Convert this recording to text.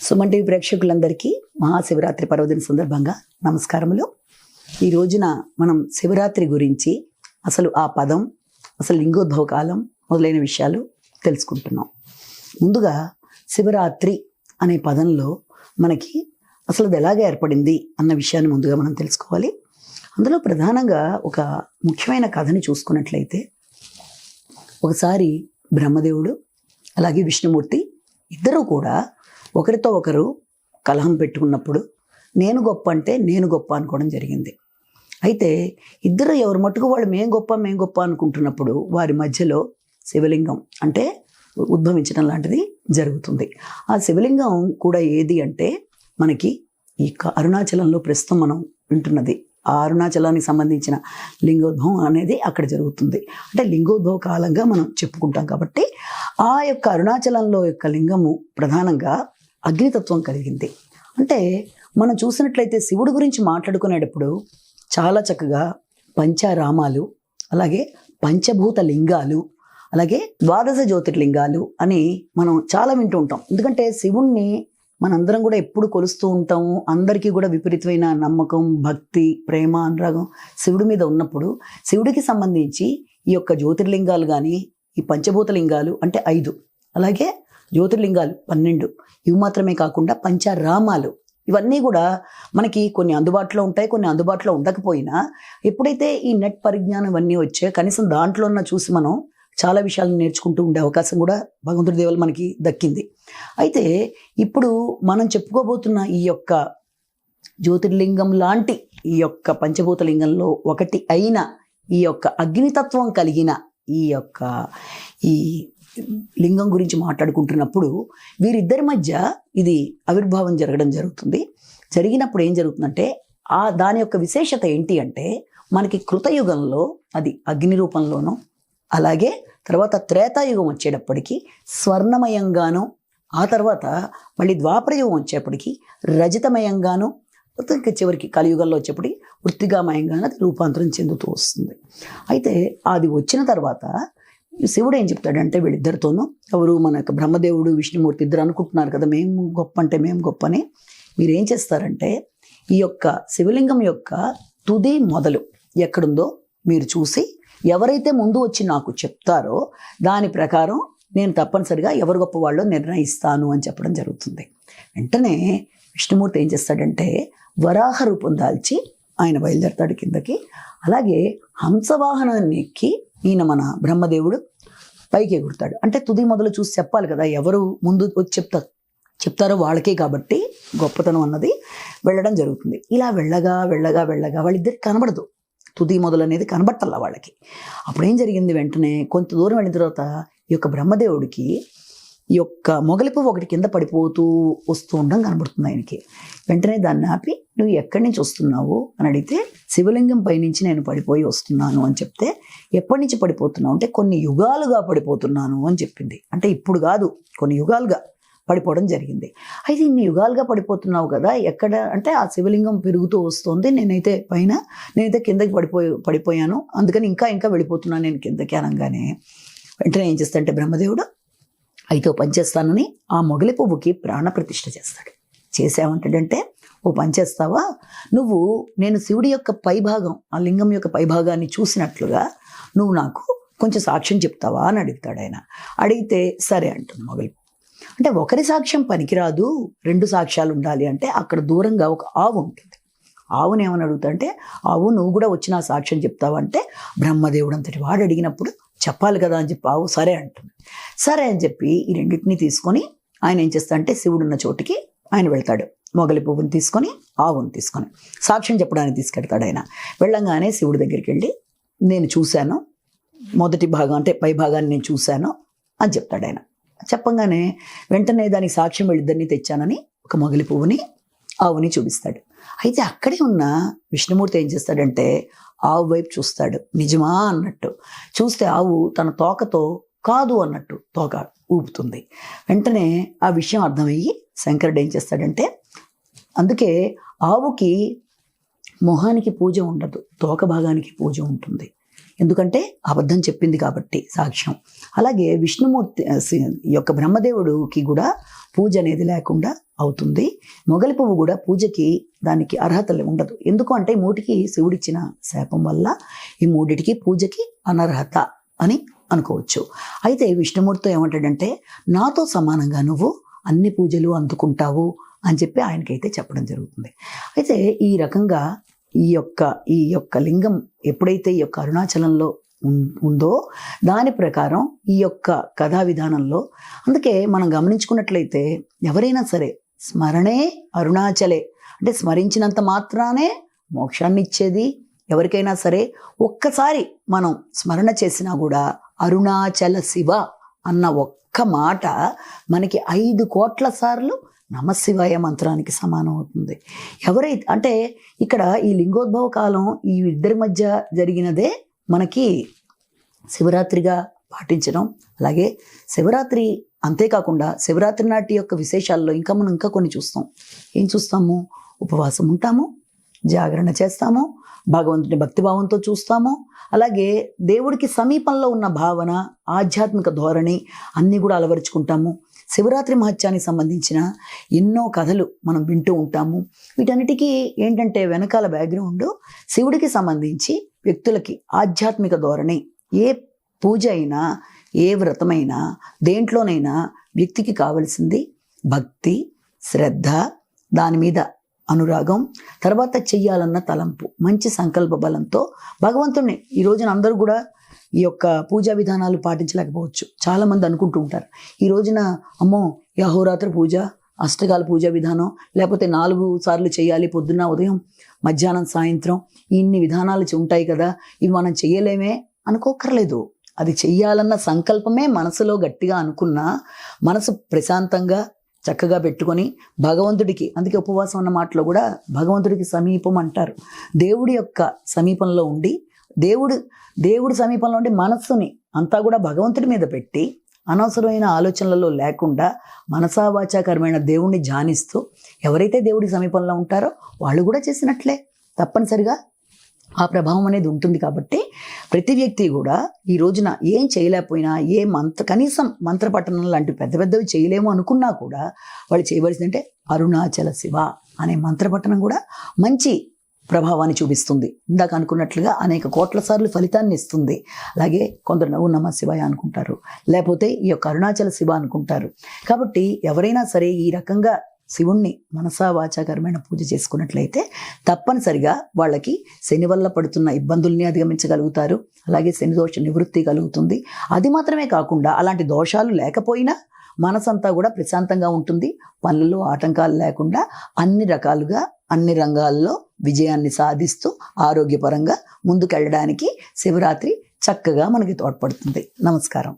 Suman TV ప్రేక్షకులందరికీ మహాశివరాత్రి పర్వదిన సందర్భంగా నమస్కారములు. ఈ రోజున మనం శివరాత్రి గురించి అసలు ఆ పదం, అసలు లింగోద్భవ కాలం మొదలైన విషయాలు తెలుసుకుంటున్నాం. ముందుగా శివరాత్రి అనే పదంలో మనకి అసలు అది ఎలాగ ఏర్పడింది అన్న విషయాన్ని ముందుగా మనం తెలుసుకోవాలి. అందులో ప్రధానంగా ఒక ముఖ్యమైన కథని చూసుకున్నట్లయితే, ఒకసారి బ్రహ్మదేవుడు అలాగే విష్ణుమూర్తి ఇద్దరూ కూడా ఒకరితో ఒకరు కలహం పెట్టుకున్నప్పుడు నేను గొప్ప అంటే నేను గొప్ప అనుకోవడం జరిగింది. అయితే ఇద్దరు ఎవరి మట్టుకు వాళ్ళు మేం గొప్ప అనుకుంటున్నప్పుడు వారి మధ్యలో శివలింగం అంటే ఉద్భవించడం లాంటిది జరుగుతుంది. ఆ శివలింగం కూడా ఏది అంటే మనకి ఈ అరుణాచలంలో ప్రస్తుతం మనం వింటున్నది. ఆ అరుణాచలానికి సంబంధించిన లింగోద్భవం అనేది అక్కడ జరుగుతుంది. అంటే లింగోద్భవ కాలంగా మనం చెప్పుకుంటాం కాబట్టి ఆ యొక్క అరుణాచలంలో యొక్క లింగము ప్రధానంగా అగ్నితత్వం కలిగింది. అంటే మనం చూసినట్లయితే శివుడి గురించి మాట్లాడుకునేటప్పుడు చాలా చక్కగా పంచారామాలు, అలాగే పంచభూత లింగాలు, అలాగే ద్వాదశ జ్యోతిర్లింగాలు అని మనం చాలా వింటూ ఉంటాం. ఎందుకంటే శివుణ్ణి మనందరం కూడా ఎప్పుడు కొలుస్తూ ఉంటాము. అందరికీ కూడా విపరీతమైన నమ్మకం, భక్తి, ప్రేమ, అనురాగం శివుడి మీద ఉన్నప్పుడు శివుడికి సంబంధించి ఈ యొక్క జ్యోతిర్లింగాలు కానీ, ఈ పంచభూత లింగాలు అంటే 5, అలాగే జ్యోతిర్లింగాలు 12, ఇవి మాత్రమే కాకుండా పంచారామాలు, ఇవన్నీ కూడా మనకి కొన్ని అందుబాటులో ఉంటాయి, కొన్ని అందుబాటులో ఉండకపోయినా ఎప్పుడైతే ఈ నెట్ పరిజ్ఞానం ఇవన్నీ వచ్చాయో కనీసం దాంట్లో చూసి మనం చాలా విషయాలను నేర్చుకుంటూ ఉండే అవకాశం కూడా భగవంతుడి దేవల మనకి దక్కింది. అయితే ఇప్పుడు మనం చెప్పుకోబోతున్న ఈ యొక్క జ్యోతిర్లింగం లాంటి ఈ యొక్క పంచభూత లింగంలో ఒకటి అయిన ఈ యొక్క అగ్నితత్వం కలిగిన ఈ లింగం గురించి మాట్లాడుకుంటున్నప్పుడు వీరిద్దరి మధ్య ఇది ఆవిర్భావం జరగడం జరుగుతుంది. జరిగినప్పుడు ఏం జరుగుతుందంటే దాని యొక్క విశేషత ఏంటి అంటే, మనకి కృతయుగంలో అది అగ్ని రూపంలోనూ, అలాగే తర్వాత త్రేతాయుగం వచ్చేటప్పటికి స్వర్ణమయంగాను, ఆ తర్వాత మళ్ళీ ద్వాపరయుగం వచ్చేప్పటికి రజతమయంగాను, చివరికి కలియుగంలో వచ్చేప్పటికి వృత్తిగామయంగాను అది రూపాంతరం చెందుతూ వస్తుంది. అయితే అది వచ్చిన తర్వాత శివుడు ఏం చెప్తాడంటే వీళ్ళిద్దరితోనూ, ఎవరు మనకు బ్రహ్మదేవుడు విష్ణుమూర్తి ఇద్దరు అనుకుంటున్నారు కదా మేము గొప్ప అంటే మేము గొప్ప అని, మీరేం చేస్తారంటే ఈ యొక్క శివలింగం యొక్క తుది మొదలు ఎక్కడుందో మీరు చూసి ఎవరైతే ముందు వచ్చి నాకు చెప్తారో దాని ప్రకారం నేను తప్పనిసరిగా ఎవరు గొప్ప వాళ్ళో నిర్ణయిస్తాను అని చెప్పడం జరుగుతుంది. వెంటనే విష్ణుమూర్తి ఏం చేస్తాడంటే వరాహ రూపం దాల్చి ఆయన బయలుదేరతాడు కిందకి. అలాగే హంసవాహనాన్ని ఎక్కి ఈయన మన బ్రహ్మదేవుడు పైకి ఎగురుతాడు. అంటే తుది మొదలు చూసి చెప్పాలి కదా, ఎవరు ముందు వచ్చి చెప్తారో వాళ్ళకే కాబట్టి గొప్పతనం అన్నది వెళ్ళడం జరుగుతుంది. ఇలా వెళ్ళగా వాళ్ళిద్దరికి కనబడదు, తుది మొదలు అనేది కనబట్టాల వాళ్ళకి. అప్పుడు ఏం జరిగింది, వెంటనే కొంత దూరం వెళ్ళిన తర్వాత ఈ యొక్క బ్రహ్మదేవుడికి ఈ యొక్క మొగలి పువ్వు ఒకటి కింద పడిపోతూ వస్తూ ఉండడం కనబడుతుంది ఆయనకి. వెంటనే దాన్ని ఆపి నువ్వు ఎక్కడి నుంచి వస్తున్నావు అని అడిగితే, శివలింగం పైనుంచి నేను పడిపోయి వస్తున్నాను అని చెప్తే, ఎప్పటి నుంచి పడిపోతున్నావు అంటే కొన్ని యుగాలుగా పడిపోతున్నాను అని చెప్పింది. అంటే ఇప్పుడు కాదు, కొన్ని యుగాలుగా పడిపోవడం జరిగింది. అయితే ఇన్ని యుగాలుగా పడిపోతున్నావు కదా, ఎక్కడ అంటే ఆ శివలింగం పెరుగుతూ వస్తుంది, నేనైతే కిందకి పడిపోయాను, అందుకని ఇంకా వెళ్ళిపోతున్నాను నేను కిందకి అనగానే వెంటనే ఏం చేస్తాడంటే బ్రహ్మదేవుడు అయితే పనిచేస్తానని ఆ మొగలి పువ్వుకి ప్రాణప్రతిష్ఠ చేస్తాడు. చేసామంటాడంటే, ఓ పనిచేస్తావా నువ్వు, నేను శివుడి యొక్క పైభాగం, ఆ లింగం యొక్క పైభాగాన్ని చూసినట్లుగా నువ్వు నాకు కొంచెం సాక్ష్యం చెప్తావా అని అడుగుతాడు ఆయన. అడిగితే సరే అంటుంది మొగలి పువ్వు. అంటే ఒకరి సాక్ష్యం పనికిరాదు, 2 సాక్ష్యాలు ఉండాలి అంటే అక్కడ దూరంగా ఒక ఆవు ఉంటుంది. ఆవుని ఏమని అడుగుతాడంటే, ఆవు నువ్వు కూడా వచ్చి నా సాక్ష్యం చెప్తావా అంటే, బ్రహ్మదేవుడు అంతటి వాడు అడిగినప్పుడు చెప్పాలి కదా అని చెప్పి ఆవు సరే అంటుంది. సరే అని చెప్పి ఈ రెండింటిని తీసుకొని ఆయన ఏం చేస్తాడంటే శివుడు ఉన్న చోటికి ఆయన వెళ్తాడు. మొగలి పువ్వుని తీసుకొని ఆవుని తీసుకొని సాక్ష్యం చెప్పడానికి తీసుకెళ్తాడు ఆయన. వెళ్ళంగానే శివుడి దగ్గరికి వెళ్ళి నేను చూశాను, మొదటి భాగం అంటే పై భాగాన్ని నేను చూశాను అని చెప్తాడు ఆయన. చెప్పంగానే వెంటనే దానికి సాక్ష్యం వీళ్ళిద్దరిని తెచ్చానని ఒక మొగలి పువ్వుని ఆవుని చూపిస్తాడు. అయితే అక్కడే ఉన్న విష్ణుమూర్తి ఏం చేస్తాడంటే ఆవు వైపు చూస్తాడు, నిజమా అన్నట్టు. చూస్తే ఆవు తన తోకతో కాదు అన్నట్టు తోక ఊపుతుంది. వెంటనే ఆ విషయం అర్థమయ్యి శంకరుడు ఏం చేస్తాడంటే, అందుకే ఆవుకి మొహానికి పూజ ఉండదు, తోక భాగానికి పూజ ఉంటుంది. ఎందుకంటే అబద్ధం చెప్పింది కాబట్టి సాక్ష్యం. అలాగే విష్ణుమూర్తి యొక్క బ్రహ్మదేవుడికి కూడా పూజ అనేది లేకుండా అవుతుంది. మొగలి పువ్వు కూడా పూజకి దానికి అర్హత ఉండదు. ఎందుకు అంటే మూటికి శివుడిచ్చిన శాపం వల్ల ఈ మూడిటికి పూజకి అనర్హత అని అనుకోవచ్చు. అయితే విష్ణుమూర్తితో ఏమంటాడంటే, నాతో సమానంగా నువ్వు అన్ని పూజలు అందుకుంటావు అని చెప్పి ఆయనకైతే చెప్పడం జరుగుతుంది. అయితే ఈ రకంగా ఈ యొక్క లింగం ఎప్పుడైతే ఈ యొక్క అరుణాచలంలో ఉందో దాని ప్రకారం ఈ యొక్క కథా విధానంలో, అందుకే మనం గమనించుకున్నట్లయితే ఎవరైనా సరే స్మరణే అరుణాచలే, అంటే స్మరించినంత మాత్రానే మోక్షాన్ని ఇచ్చేది. ఎవరికైనా సరే ఒక్కసారి మనం స్మరణ చేసినా కూడా అరుణాచల శివ అన్న ఒక్క మాట మనకి 5 కోట్ల సార్లు నమశివాయ మంత్రానికి సమానం అవుతుంది. ఎవరైతే అంటే ఇక్కడ ఈ లింగోద్భవ కాలం ఈ ఇద్దరి మధ్య జరిగినదే మనకి శివరాత్రిగా పాటించడం. అలాగే శివరాత్రి అంతేకాకుండా శివరాత్రి నాటి యొక్క విశేషాల్లో మనం ఇంకా కొన్ని చూస్తాం. ఏం చూస్తాము? ఉపవాసం ఉంటాము, జాగరణ చేస్తాము, భగవంతుని భక్తిభావంతో చూస్తాము. అలాగే దేవుడికి సమీపంలో ఉన్న భావన, ఆధ్యాత్మిక ధోరణి అన్నీ కూడా అలవరుచుకుంటాము. శివరాత్రి మహత్యానికి సంబంధించిన ఎన్నో కథలు మనం వింటూ ఉంటాము. వీటన్నిటికీ ఏంటంటే వెనకాల బ్యాక్గ్రౌండ్ శివుడికి సంబంధించి వ్యక్తులకి ఆధ్యాత్మిక ధోరణి. ఏ పూజ అయినా, ఏ వ్రతమైనా, దేంట్లోనైనా వ్యక్తికి కావలసింది భక్తి, శ్రద్ధ, దాని మీద అనురాగం, తర్వాత చెయ్యాలన్న తలంపు, మంచి సంకల్ప బలంతో భగవంతుణ్ణి. ఈ రోజున అందరూ కూడా ఈ యొక్క పూజా విధానాలు పాటించలేకపోవచ్చు. చాలామంది అనుకుంటూ ఉంటారు, ఈ రోజున అమ్మో ఈ అహోరాత్రి పూజ, అష్టకాల పూజా విధానం, లేకపోతే 4 సార్లు చేయాలి, పొద్దున్న, ఉదయం, మధ్యాహ్నం, సాయంత్రం, ఇన్ని విధానాలు ఉంటాయి కదా, ఇవి మనం చెయ్యలేమే అనుకోకర్లేదు. అది చెయ్యాలన్న సంకల్పమే మనసులో గట్టిగా అనుకున్నా, మనసు ప్రశాంతంగా చక్కగా పెట్టుకొని భగవంతుడికి, అందుకే ఉపవాసం అన్న మాటలో కూడా భగవంతుడికి సమీపం అంటారు. దేవుడి యొక్క సమీపంలో ఉండి, దేవుడి సమీపంలో ఉండి మనస్సుని అంతా కూడా భగవంతుడి మీద పెట్టి అనవసరమైన ఆలోచనలలో లేకుండా మనసావాచాకరమైన దేవుణ్ణి ధ్యానిస్తూ ఎవరైతే దేవుడి సమీపంలో ఉంటారో వాళ్ళు కూడా చేసినట్లే. తప్పనిసరిగా ఆ ప్రభావం అనేది ఉంటుంది. కాబట్టి ప్రతి వ్యక్తి కూడా ఈ రోజున ఏం చేయలేకపోయినా, కనీసం మంత్రపఠనం లాంటి పెద్దవి చేయలేము అనుకున్నా కూడా వాళ్ళు చేయవలసిందంటే అరుణాచల శివ అనే మంత్రపఠనం కూడా మంచి ప్రభావాన్ని చూపిస్తుంది. ఇందాక అనుకున్నట్లుగా అనేక కోట్ల సార్లు ఫలితాన్ని ఇస్తుంది. అలాగే కొందరు ఓం నమః శివాయ అనుకుంటారు, లేకపోతే ఈ యొక్క అరుణాచల శివ అనుకుంటారు. కాబట్టి ఎవరైనా సరే ఈ రకంగా శివుణ్ణి మనసా వాచాకరమైన పూజ చేసుకున్నట్లయితే తప్పనిసరిగా వాళ్ళకి శని వల్ల పడుతున్న ఇబ్బందుల్ని అధిగమించగలుగుతారు. అలాగే శని దోష నివృత్తి కలుగుతుంది. అది మాత్రమే కాకుండా అలాంటి దోషాలు లేకపోయినా మనసంతా కూడా ప్రశాంతంగా ఉంటుంది. పనులలో ఆటంకాలు లేకుండా అన్ని రకాలుగా అన్ని రంగాల్లో విజయాన్ని సాధిస్తూ ఆరోగ్యపరంగా ముందుకెళ్ళడానికి శివరాత్రి చక్కగా మనకి తోడ్పడుతుంది. నమస్కారం.